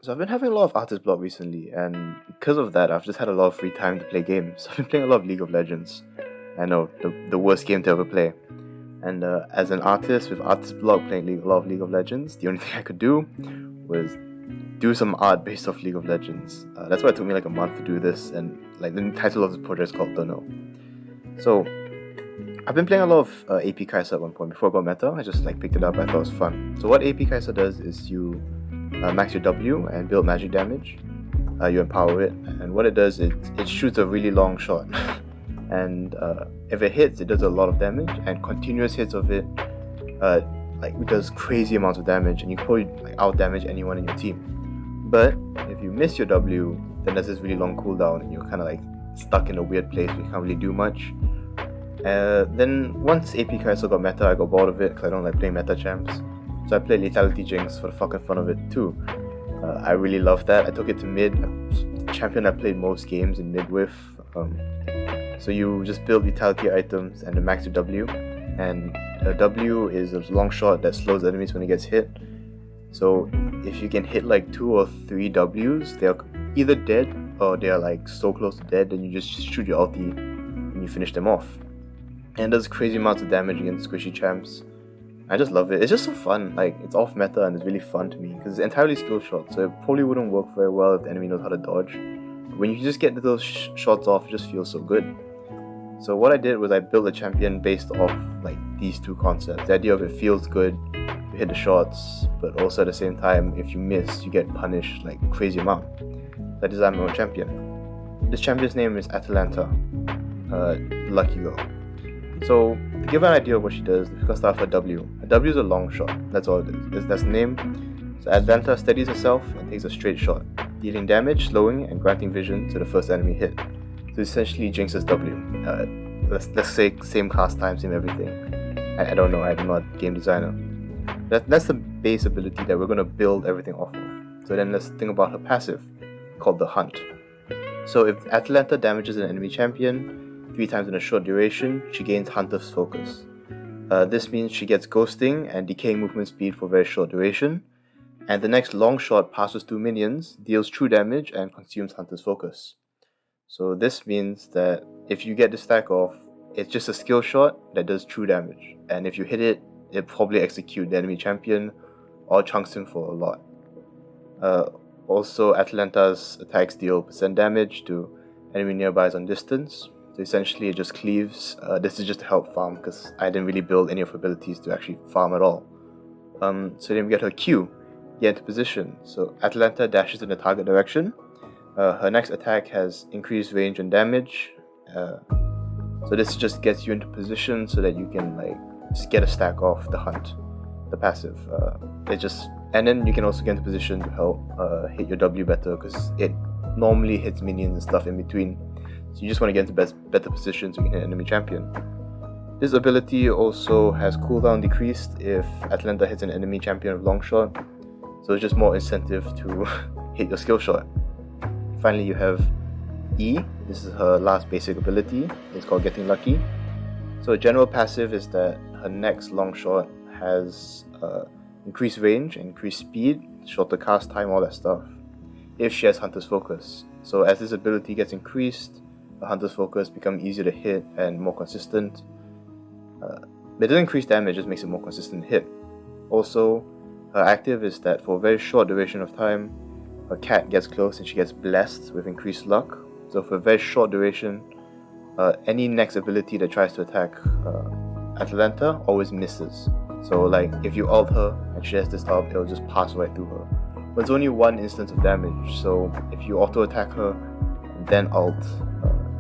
So I've been having a lot of artist block recently, and because of that, I've just had a lot of free time to play games. So I've been playing a lot of League of Legends. I know, the worst game to ever play. And as an artist with artist block playing a lot of League of Legends, the only thing I could do was do some art based off League of Legends. That's why it took me like a month to do this, and like the title of this project is called Dunno. So I've been playing a lot of AP Kai'Sa at one point before I got meta. I just like picked it up. I thought it was fun. So what AP Kai'Sa does is you max your W and build magic damage. You empower it, and what it does is it shoots a really long shot. And if it hits, it does a lot of damage, and continuous hits of it like it does crazy amounts of damage, and you can probably like out damage anyone in your team. But if you miss your W, then there's this really long cooldown, and you're kind of like stuck in a weird place where you can't really do much. Then once AP Kai'Sa got meta, I got bored of it because I don't like playing meta champs. So I played Lethality Jinx for the fucking fun of it too. I really loved that. I took it to mid, champion I played most games in mid with. So you just build Lethality items and the max your W, and a W is a long shot that slows enemies when it gets hit. So if you can hit like 2 or 3 Ws, they're either dead or they're like so close to dead, then you just shoot your ulti and you finish them off. And it does crazy amounts of damage against squishy champs. I just love it. It's just so fun. Like, it's off meta and it's really fun to me because it's entirely skill shot, so it probably wouldn't work very well if the enemy knows how to dodge. When you just get those shots off, it just feels so good. So what I did was I built a champion based off like these two concepts. The idea of it feels good, you hit the shots, but also at the same time, if you miss, you get punished like crazy amount. So I designed my own champion. This champion's name is Atalanta, the Lucky Girl. So to give an idea of what she does, we can start with her W. Her W is a long shot. That's all it is. That's the name. So Atalanta steadies herself and takes a straight shot, dealing damage, slowing, and granting vision to the first enemy hit. So essentially Jinx's W. Let's say same cast time, same everything. I don't know, I'm not a game designer. That's the base ability that we're going to build everything off of. So then let's think about her passive, called the Hunt. So if Atalanta damages an enemy champion 3 times in a short duration, she gains Hunter's Focus. This means she gets Ghosting and Decaying movement speed for very short duration, and the next long shot passes through minions, deals true damage, and consumes Hunter's Focus. So this means that if you get this stack off, it's just a skill shot that does true damage, and if you hit it, it probably execute the enemy champion or chunks him for a lot. Also, Atalanta's attacks deal % damage to enemy nearby on distance. So essentially it just cleaves. This is just to help farm because I didn't really build any of her abilities to actually farm at all. So then we get her Q, get into position. So Atalanta dashes in the target direction. Her next attack has increased range and damage. So this just gets you into position so that you can like just get a stack off the Hunt, the passive. And then you can also get into position to help hit your W better because it normally hits minions and stuff in between. So you just want to get into better position so you can hit enemy champion. This ability also has cooldown decreased if Atalanta hits an enemy champion with long shot. So it's just more incentive to hit your skill shot. Finally, you have E. This is her last basic ability. It's called Getting Lucky. So a general passive is that her next long shot has increased range, increased speed, shorter cast time, all that stuff, if she has Hunter's Focus. So as this ability gets increased, the Hunter's Focus becomes easier to hit and more consistent. It doesn't increase damage, it just makes it more consistent hit. Also, her active is that for a very short duration of time, her cat gets close and she gets blessed with increased luck. So for a very short duration, any next ability that tries to attack Atalanta always misses. So like if you ult her and she has this up, it'll just pass right through her. But it's only one instance of damage, so if you auto attack her then ult,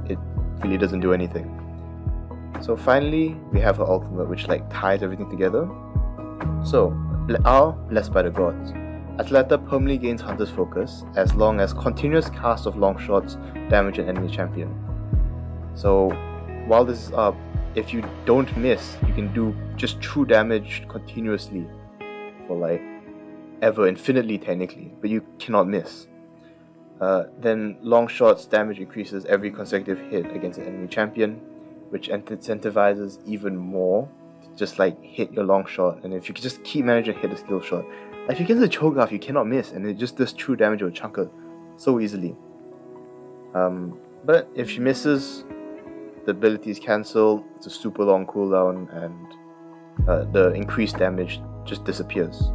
it really doesn't do anything. So finally, we have her ultimate, which like ties everything together. So, blessed by the gods, Atalanta permanently gains Hunter's Focus as long as continuous cast of long shots damage an enemy champion. So, while this is up, if you don't miss, you can do just true damage continuously for like ever, infinitely technically, but you cannot miss. Then long shots damage increases every consecutive hit against an enemy champion, which incentivizes even more to just like hit your long shot. And if you can just keep managing to hit a skill shot, If you get the Cho'Gath, you cannot miss, and it just does true damage with Chunker so easily. But if she misses, the ability is cancelled, it's a super long cooldown, and the increased damage just disappears.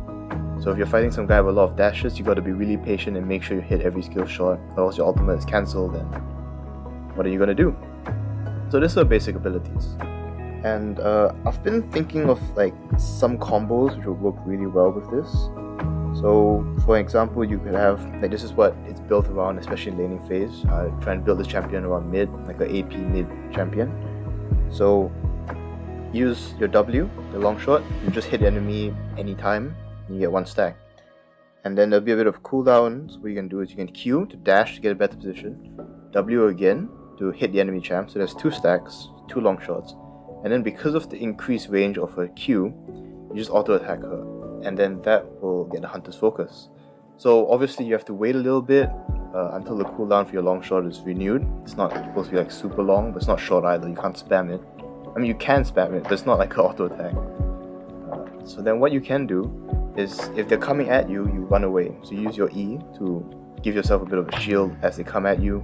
So if you're fighting some guy with a lot of dashes, you gotta be really patient and make sure you hit every skill shot, or else your ultimate is cancelled, and what are you gonna do? So these are basic abilities. And I've been thinking of like some combos which will work really well with this. So for example, you could have, like, this is what it's built around, especially in laning phase. Try and build this champion around mid, like an AP mid champion. So use your W, the long shot, you just hit the enemy anytime, you get 1 stack. And then there'll be a bit of cooldown, so what you can do is you can Q to dash to get a better position, W again to hit the enemy champ, so there's 2 stacks, 2 long shots. And then because of the increased range of her Q, you just auto attack her, and then that will get the hunter's focus. So obviously you have to wait a little bit until the cooldown for your long shot is renewed. It's not supposed to be like super long, but it's not short either, you can't spam it. I mean, you can spam it, but it's not like an auto attack. So then what you can do is, if they're coming at you, you run away. So you use your E to give yourself a bit of a shield as they come at you,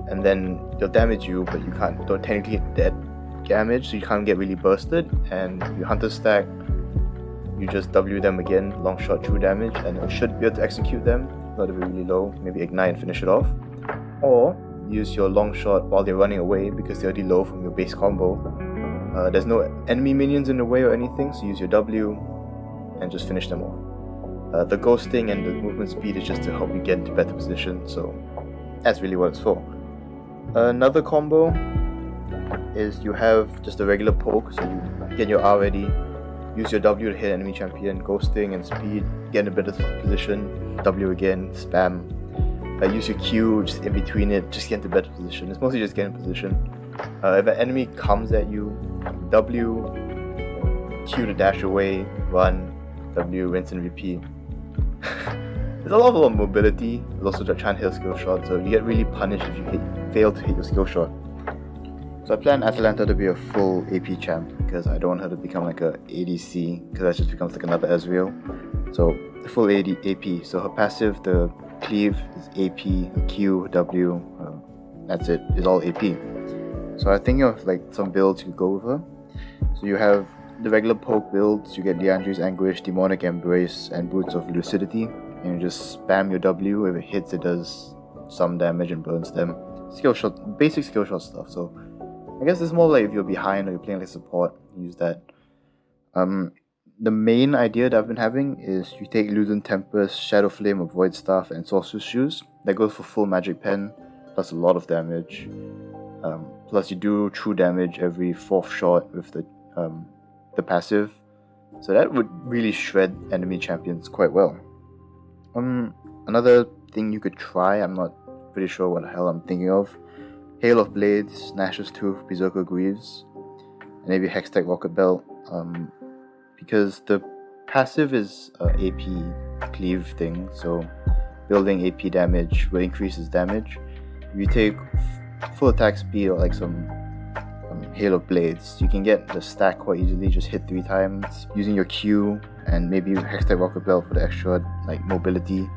and then they'll damage you, but you don't technically hit dead damage, so you can't get really bursted, and your hunter stack, you just W them again, long shot true damage, and it should be able to execute them, not to be really low, maybe ignite and finish it off. Or use your long shot while they're running away because they're already low from your base combo. There's no enemy minions in the way or anything, so use your W and just finish them off. The ghosting and the movement speed is just to help you get into better position, so that's really what it's for. Another combo is you have just a regular poke, so you get your R ready, use your W to hit enemy champion, ghosting and speed, get in a better position, W again, spam. Use your Q just in between it, just get into better position. It's mostly just get in position. If an enemy comes at you, W, Q to dash away, run, W, rinse and repeat. There's a lot of mobility, there's also try and hit a skill shot, so you get really punished if you fail to hit your skill shot. So I plan Atalanta to be a full AP champ because I don't want her to become like a ADC, because that just becomes like another Ezreal. So full AP, so her passive, the cleave is AP, Q, W, that's it, it's all AP. So I'm thinking of like some builds you could go with her. So you have the regular poke builds, you get Leandri's Anguish, Demonic Embrace, and Boots of Lucidity, and you just spam your W. If it hits, it does some damage and burns them. Skill shot, basic skill shot stuff. So I guess it's more like if you're behind or you're playing like support, use that. The main idea that I've been having is you take Loosen Tempest, Shadow Flame, or Void Staff, and Sorcerer's Shoes. That goes for full magic pen, plus a lot of damage. Plus you do true damage every 4th shot with the passive. So that would really shred enemy champions quite well. Another thing you could try, I'm not pretty sure what the hell I'm thinking of. Hail of Blades, Nash's Tooth, Berserker Greaves, and maybe Hextech Rocket Belt. Because the passive is a AP cleave thing, so building AP damage will increase his damage. If you take full attack speed or like some Hail of Blades, you can get the stack quite easily, just hit 3 times using your Q and maybe Hextech Rocket Belt for the extra like mobility,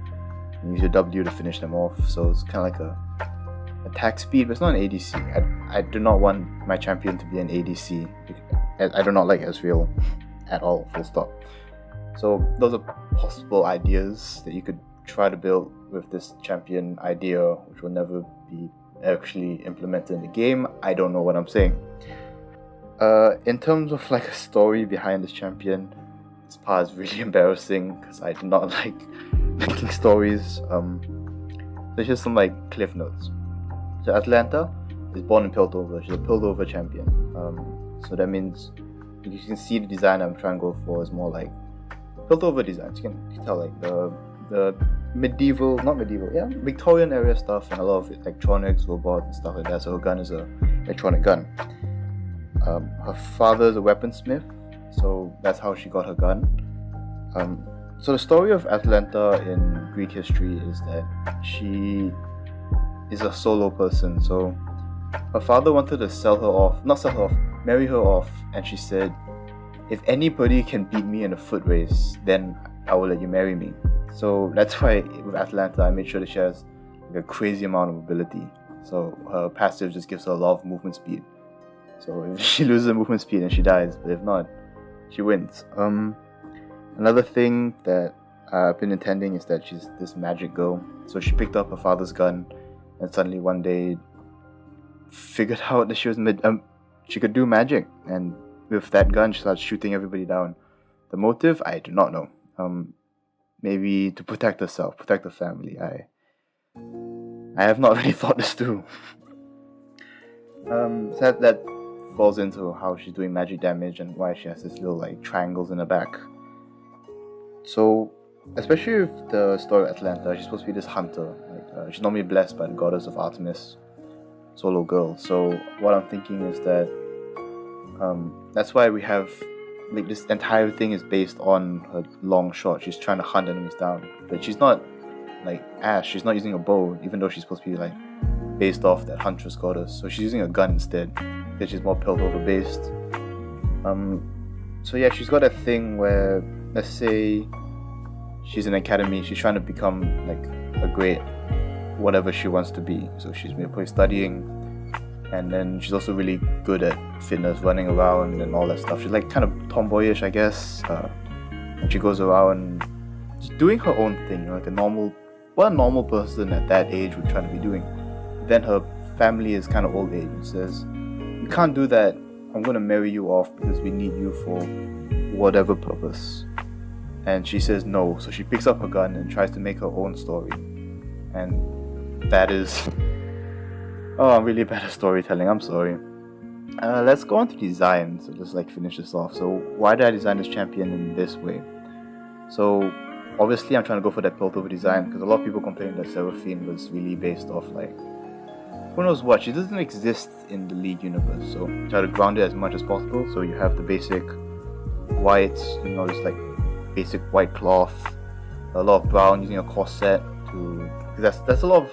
and use your W to finish them off. So it's kind of like a attack speed, but it's not an ADC. I do not want my champion to be an ADC. I do not like Ezreal at all, full stop. So those are possible ideas that you could try to build with this champion idea, which will never be actually implemented in the game. I don't know what I'm saying. In terms of like a story behind this champion, this part is really embarrassing because I do not like making stories. So here's some like cliff notes. So Atalanta is born in Piltover. She's a Piltover champion. So that means you can see the design I'm trying to go for is more like Piltover designs. You can tell like the Victorian area stuff, and a lot of electronics, robots and stuff like that. So her gun is a electronic gun. Her father is a weaponsmith, so that's how she got her gun. So the story of Atalanta in Greek history is that she is a solo person. So her father wanted to marry her off, and she said, if anybody can beat me in a foot race, then I will let you marry me. So that's why with Atalanta, I made sure that she has like a crazy amount of mobility. So her passive just gives her a lot of movement speed. So if she loses the movement speed, then she dies. But if not, she wins. Another thing that I've been intending is that she's this magic girl. So she picked up her father's gun, and suddenly one day figured out that she could do magic. And with that gun, she starts shooting everybody down. The motive, I do not know. Maybe to protect herself, protect her family. I have not really thought this through. So that falls into how she's doing magic damage and why she has this little like triangles in her back. So, especially with the story of Atalanta, she's supposed to be this hunter. She's normally blessed by the goddess of Artemis, solo girl. So what I'm thinking is that that's why we have like this entire thing is based on her long shot. She's trying to hunt enemies down, but she's not like Ash. She's not using a bow, even though she's supposed to be like based off that huntress goddess. So she's using a gun instead, because she's more piltover based. So yeah, she's got a thing where, let's say she's in an academy, she's trying to become like a great whatever she wants to be. So she's probably studying, and then she's also really good at fitness, running around and all that stuff. She's like kind of tomboyish, I guess. And she goes around just doing her own thing, like what a normal person at that age would try to be doing. Then her family is kind of old age and says, "You can't do that. I'm going to marry you off because we need you for whatever purpose." And she says no, so she picks up her gun and tries to make her own story. And that is... Oh, I'm really bad at storytelling, I'm sorry. Let's go on to design, so just like finish this off. So why did I design this champion in this way? So obviously I'm trying to go for that piltover design because a lot of people complain that Seraphine was really based off like who knows what. She doesn't exist in the League universe, so try to ground it as much as possible. So you have the basic whites, just like basic white cloth, a lot of brown using a corset to... That's a lot of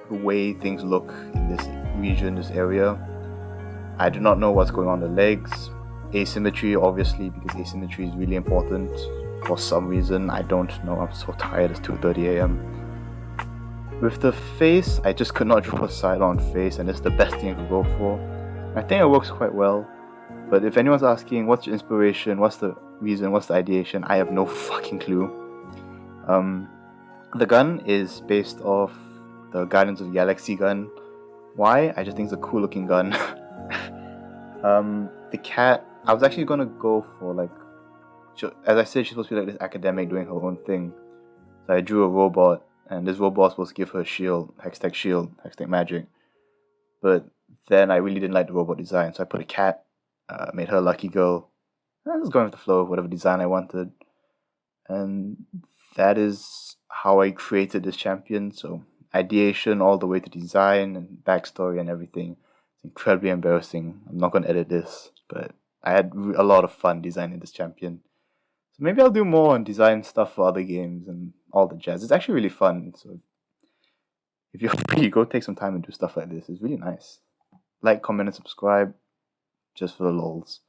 the way things look in this region, this area. I do not know what's going on the legs. Asymmetry, obviously, because asymmetry is really important for some reason. I don't know, I'm so tired, it's 2:30 a.m. With the face, I just could not draw a Cylon face, and it's the best thing I could go for. I think it works quite well, but if anyone's asking what's your inspiration, what's the reason, what's the ideation, I have no fucking clue. The gun is based off the Guardians of the Galaxy gun. Why? I just think it's a cool looking gun. The cat, I was actually gonna go for like, as I said, she's supposed to be like this academic doing her own thing. So I drew a robot, and this robot was supposed to give her a shield, Hextech magic. But then I really didn't like the robot design, so I put a cat, made her a lucky girl. I was going with the flow of whatever design I wanted. And that is how I created this champion. So ideation all the way to design and backstory and everything. It's incredibly embarrassing. I'm not going to edit this, but I had a lot of fun designing this champion. So maybe I'll do more on design stuff for other games and all the jazz. It's actually really fun. So if you're free, go take some time and do stuff like this. It's really nice. Like, comment, and subscribe just for the lols.